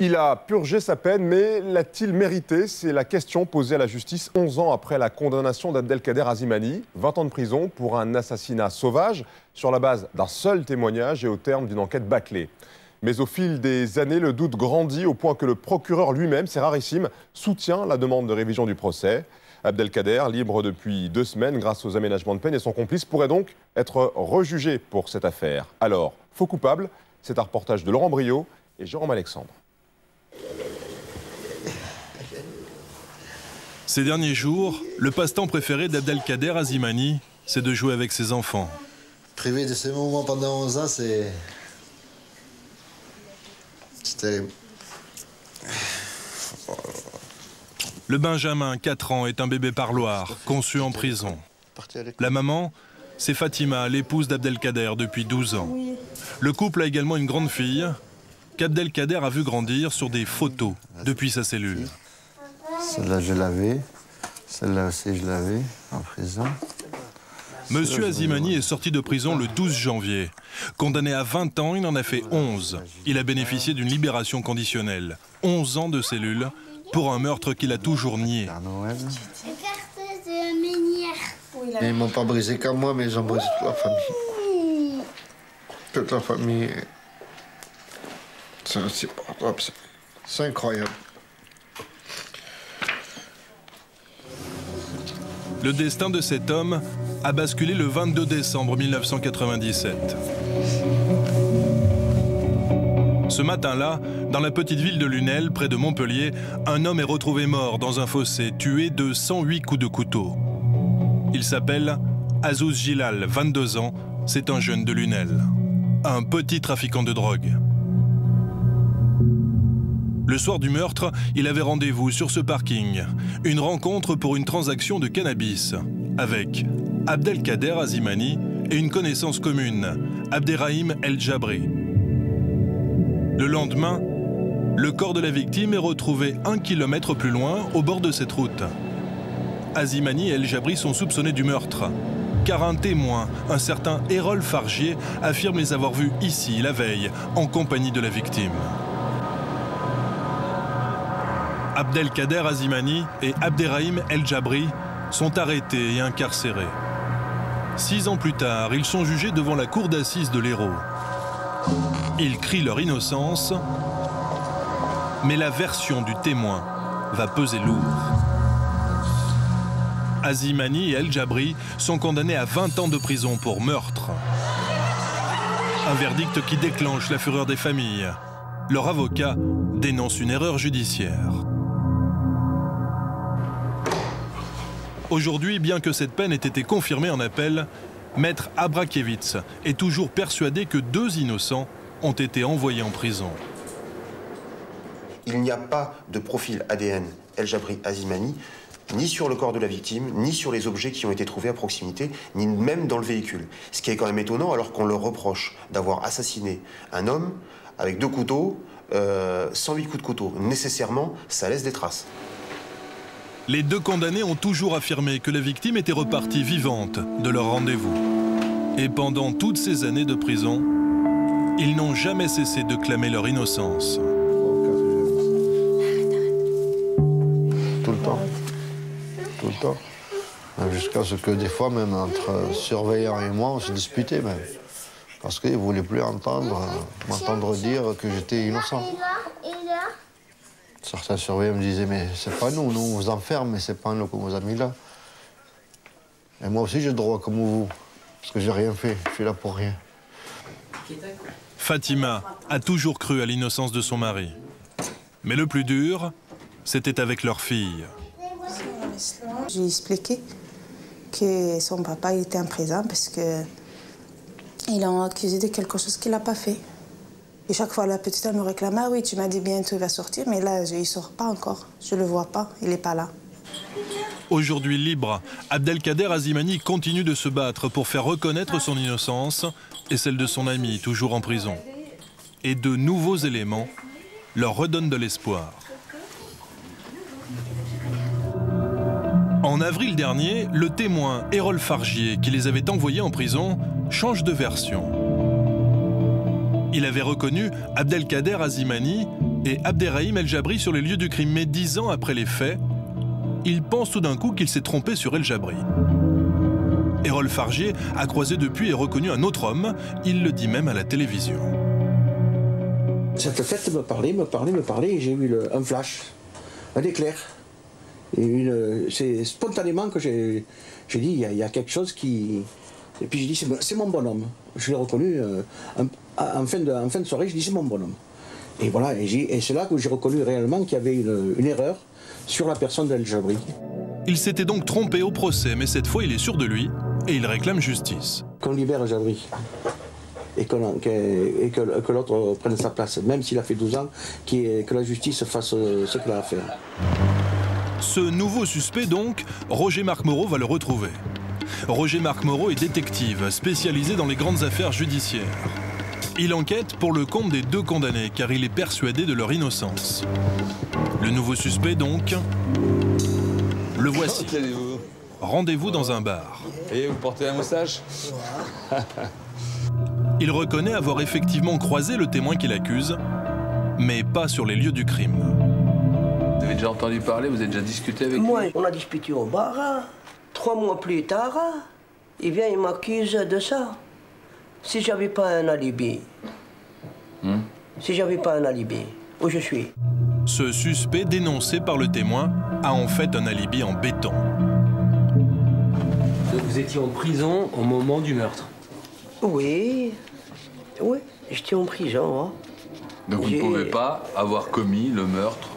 Il a purgé sa peine, mais l'a-t-il mérité? C'est la question posée à la justice 11 ans après la condamnation d'Abdelkader Azimani. 20 ans de prison pour un assassinat sauvage sur la base d'un seul témoignage et au terme d'une enquête bâclée. Mais au fil des années, le doute grandit au point que le procureur lui-même, c'est rarissime, soutient la demande de révision du procès. Abdelkader, libre depuis 2 semaines grâce aux aménagements de peine, et son complice pourrait donc être rejugé pour cette affaire. Alors, faux coupable, c'est un reportage de Laurent Briot et Jérôme Alexandre. Ces derniers jours, le passe-temps préféré d'Abdelkader Azimani, c'est de jouer avec ses enfants. Privé de ces moments pendant 11 ans, c'est terrible. Le Benjamin, 4 ans, est un bébé parloir, conçu en prison. La maman, c'est Fatima, l'épouse d'Abdelkader depuis 12 ans. Le couple a également une grande fille qu'Abdelkader a vu grandir sur des photos depuis sa cellule. Celle-là, je l'avais. Celle-là aussi, je l'avais en prison. Monsieur Azimani est sorti de prison le 12 janvier. Condamné à 20 ans, il en a fait 11. Il a bénéficié d'une libération conditionnelle. 11 ans de cellule pour un meurtre qu'il a toujours nié. Et ils m'ont pas brisé comme moi, mais ils ont brisé toute la famille. Toute la famille. C'est incroyable. Le destin de cet homme a basculé le 22 décembre 1997. Ce matin-là, dans la petite ville de Lunel, près de Montpellier, un homme est retrouvé mort dans un fossé, tué de 108 coups de couteau. Il s'appelle Azouz Gilal, 22 ans, c'est un jeune de Lunel, un petit trafiquant de drogue. Le soir du meurtre, il avait rendez-vous sur ce parking. Une rencontre pour une transaction de cannabis avec Abdelkader Azimani et une connaissance commune, Abderrahim El Jabri. Le lendemain, le corps de la victime est retrouvé 1 kilomètre plus loin, au bord de cette route. Azimani et El Jabri sont soupçonnés du meurtre, car un témoin, un certain Errol Fargier, affirme les avoir vus ici, la veille, en compagnie de la victime. Abdelkader Azimani et Abderrahim El Jabri sont arrêtés et incarcérés. 6 ans plus tard, ils sont jugés devant la cour d'assises de l'Hérault. Ils crient leur innocence, mais la version du témoin va peser lourd. Azimani et El Jabri sont condamnés à 20 ans de prison pour meurtre. Un verdict qui déclenche la fureur des familles. Leur avocat dénonce une erreur judiciaire. Aujourd'hui, bien que cette peine ait été confirmée en appel, Maître Abrakiewicz est toujours persuadé que 2 innocents ont été envoyés en prison. Il n'y a pas de profil ADN El Jabri Azimani, ni sur le corps de la victime, ni sur les objets qui ont été trouvés à proximité, ni même dans le véhicule. Ce qui est quand même étonnant, alors qu'on leur reproche d'avoir assassiné un homme avec 2 couteaux, 108 coups de couteau. Nécessairement, ça laisse des traces. Les 2 condamnés ont toujours affirmé que la victime était repartie vivante de leur rendez-vous. Et pendant toutes ces années de prison, ils n'ont jamais cessé de clamer leur innocence. Tout le temps. Tout le temps. Jusqu'à ce que des fois, même entre surveillants et moi, on se disputait même. Parce qu'ils ne voulaient plus m'entendre dire que j'étais innocent. Certains surveillants me disaient, mais c'est pas nous, on vous enferme, mais c'est pas nous qu'on vous a mis là. Et moi aussi, j'ai le droit comme vous, parce que j'ai rien fait, je suis là pour rien. Fatima a toujours cru à l'innocence de son mari. Mais le plus dur, c'était avec leur fille. J'ai expliqué que son papa était en prison parce que ils l'ont accusé de quelque chose qu'il n'a pas fait. Et chaque fois, la petite, elle me réclame, ah oui, tu m'as dit bientôt il va sortir, mais là, il ne sort pas encore. Je ne le vois pas, il n'est pas là. Aujourd'hui libre, Abdelkader Azimani continue de se battre pour faire reconnaître son innocence et celle de son ami, toujours en prison. Et de nouveaux éléments leur redonnent de l'espoir. En avril dernier, le témoin Errol Fargier, qui les avait envoyés en prison, change de version. Il avait reconnu Abdelkader Azimani et Abderrahim El Jabri sur les lieux du crime. Mais 10 ans après les faits, il pense tout d'un coup qu'il s'est trompé sur El Jabri. Errol Fargier a croisé depuis et reconnu un autre homme. Il le dit même à la télévision. Cette fête me parlait, et j'ai eu un flash, un éclair. C'est spontanément que j'ai dit, il y a quelque chose qui... Et puis j'ai dit, c'est mon bonhomme. Je l'ai reconnu en fin de soirée, je dis, c'est mon bonhomme. Et voilà, et c'est là que j'ai reconnu réellement qu'il y avait une erreur sur la personne d'El Jabri. Il s'était donc trompé au procès, mais cette fois il est sûr de lui et il réclame justice. Qu'on libère El Jabri et que l'autre prenne sa place, même s'il a fait 12 ans, que la justice fasse ce qu'elle a à faire. Ce nouveau suspect donc, Roger-Marc Moreau va le retrouver. Roger-Marc Moreau est détective, spécialisé dans les grandes affaires judiciaires. Il enquête pour le compte des 2 condamnés, car il est persuadé de leur innocence. Le nouveau suspect donc, le voici. Rendez-vous dans un bar. Et vous portez un moustache? Il reconnaît avoir effectivement croisé le témoin qu'il accuse, mais pas sur les lieux du crime. Vous avez déjà entendu parler, vous avez déjà discuté avec lui? Moi, on a discuté au bar. 3 mois plus tard, il vient, il m'accuse de ça. Si j'avais pas un alibi, où je suis? Ce suspect dénoncé par le témoin a en fait un alibi en béton. Vous étiez en prison au moment du meurtre? Oui, j'étais en prison. Hein. Donc vous ne pouvez pas avoir commis le meurtre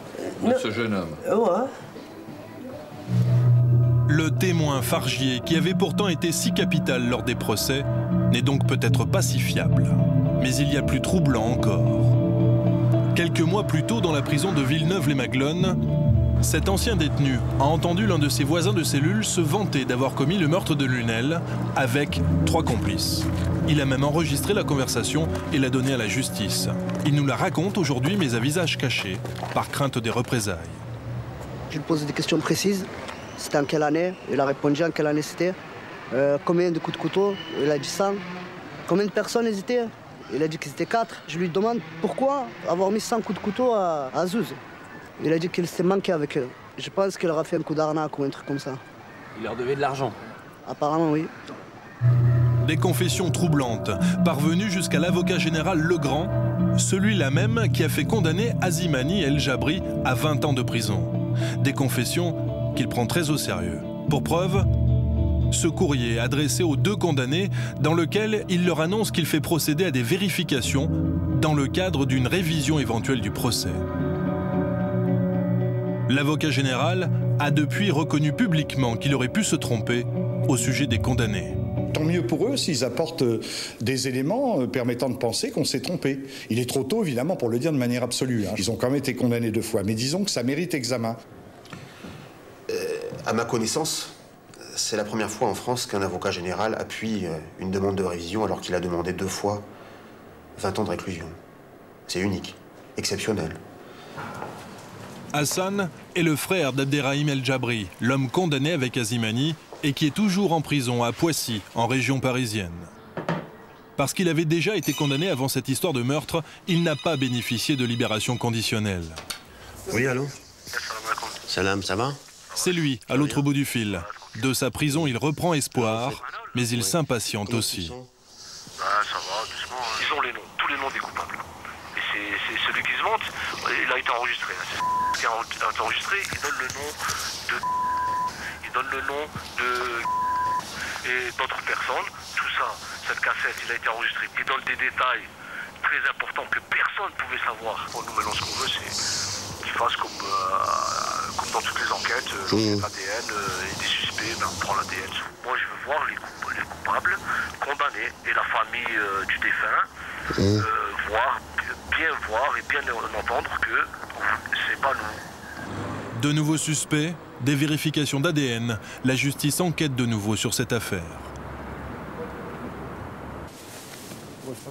de ce jeune homme? Ouais. Le témoin Fargier, qui avait pourtant été si capital lors des procès, n'est donc peut-être pas si fiable. Mais il y a plus troublant encore. Quelques mois plus tôt, dans la prison de Villeneuve-les-Maglones, cet ancien détenu a entendu l'un de ses voisins de cellule se vanter d'avoir commis le meurtre de Lunel avec 3 complices. Il a même enregistré la conversation et l'a donnée à la justice. Il nous la raconte aujourd'hui, mais à visage caché, par crainte des représailles. Je lui posais des questions précises. C'était en quelle année? Il a répondu en quelle année c'était. Combien de coups de couteau? Il a dit 100. Combien de personnes ils étaient? Il a dit qu'ils étaient 4. Je lui demande pourquoi avoir mis 100 coups de couteau à Zouz. Il a dit qu'il s'était manqué avec eux. Je pense qu'il leur a fait un coup d'arnaque ou un truc comme ça. Il leur devait de l'argent? Apparemment, oui. Des confessions troublantes, parvenues jusqu'à l'avocat général Legrand, celui-là même qui a fait condamner Azimani El Jabri à 20 ans de prison. Des confessions qu'il prend très au sérieux. Pour preuve, ce courrier adressé aux 2 condamnés dans lequel il leur annonce qu'il fait procéder à des vérifications dans le cadre d'une révision éventuelle du procès. L'avocat général a depuis reconnu publiquement qu'il aurait pu se tromper au sujet des condamnés. Tant mieux pour eux s'ils apportent des éléments permettant de penser qu'on s'est trompé. Il est trop tôt, évidemment, pour le dire de manière absolue. Ils ont quand même été condamnés 2 fois, mais disons que ça mérite examen. À ma connaissance, c'est la première fois en France qu'un avocat général appuie une demande de révision alors qu'il a demandé 2 fois 20 ans de réclusion. C'est unique, exceptionnel. Hassan est le frère d'Abderrahim El Jabri, l'homme condamné avec Azimani et qui est toujours en prison à Poissy, en région parisienne. Parce qu'il avait déjà été condamné avant cette histoire de meurtre, il n'a pas bénéficié de libération conditionnelle. Oui, allô? Salam, ça va? C'est lui, à l'autre bout du fil. De sa prison, il reprend espoir, mais il s'impatiente aussi. Ah, ça va, doucement. Ils ont les noms, tous les noms des coupables. Et c'est celui qui se monte, il a été enregistré. C'est qui a été enregistré, il donne le nom de... Il donne le nom de... Et d'autres personnes. Tout ça, cette cassette, il a été enregistré. Il donne des détails très importants que personne ne pouvait savoir. Pour nous, maintenant, ce qu'on veut, c'est qu'il fasse comme dans toutes les enquêtes, l'ADN et des suspects, on prend l'ADN. Moi, je veux voir les coupables condamnés et la famille du défunt, voir et bien entendre que c'est pas nous. De nouveaux suspects, des vérifications d'ADN. La justice enquête de nouveau sur cette affaire.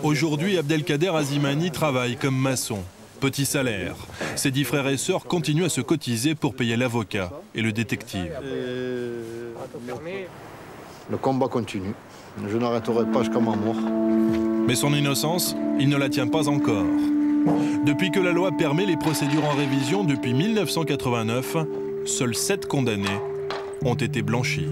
Aujourd'hui, Abdelkader Azimani travaille comme maçon. Petit salaire. Ses 10 frères et sœurs continuent à se cotiser pour payer l'avocat et le détective. Le combat continue. Je n'arrêterai pas jusqu'à ma mort. Mais son innocence, il ne la tient pas encore. Depuis que la loi permet les procédures en révision depuis 1989, seuls 7 condamnés ont été blanchis.